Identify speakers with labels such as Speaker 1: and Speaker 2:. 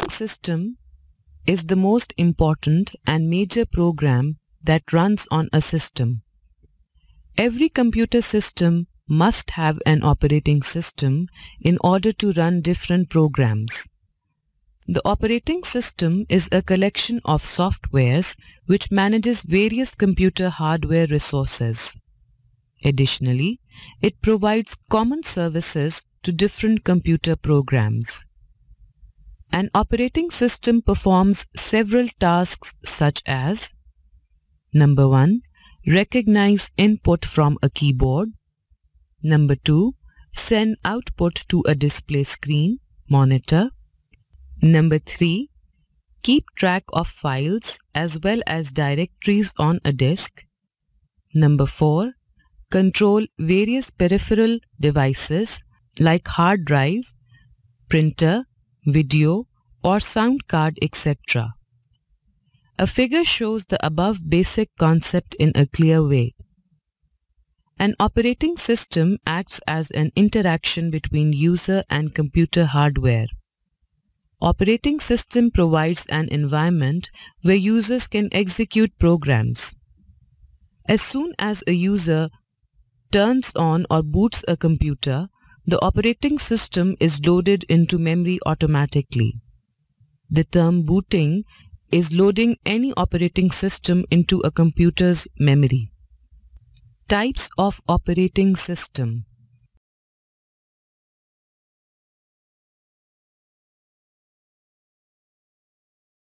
Speaker 1: operating system is the most important and major program that runs on a system. Every computer system must have an operating system in order to run different programs. The operating system is a collection of softwares which manages various computer hardware resources. Additionally, it provides common services to different computer programs. An operating system performs several tasks such as: Number 1. Recognize input from a keyboard. Number 2. Send output to a display screen, monitor. Number 3. Keep track of files as well as directories on a disk. Number 4. Control various peripheral devices like hard drive, printer, video or sound card, etc. A figure shows the above basic concept in a clear way. An operating system acts as an interaction between user and computer hardware. Operating system provides an environment where users can execute programs. As soon as a user turns on or boots a computer, the operating system is loaded into memory automatically. The term booting is loading any operating system into a computer's memory. Types of operating system.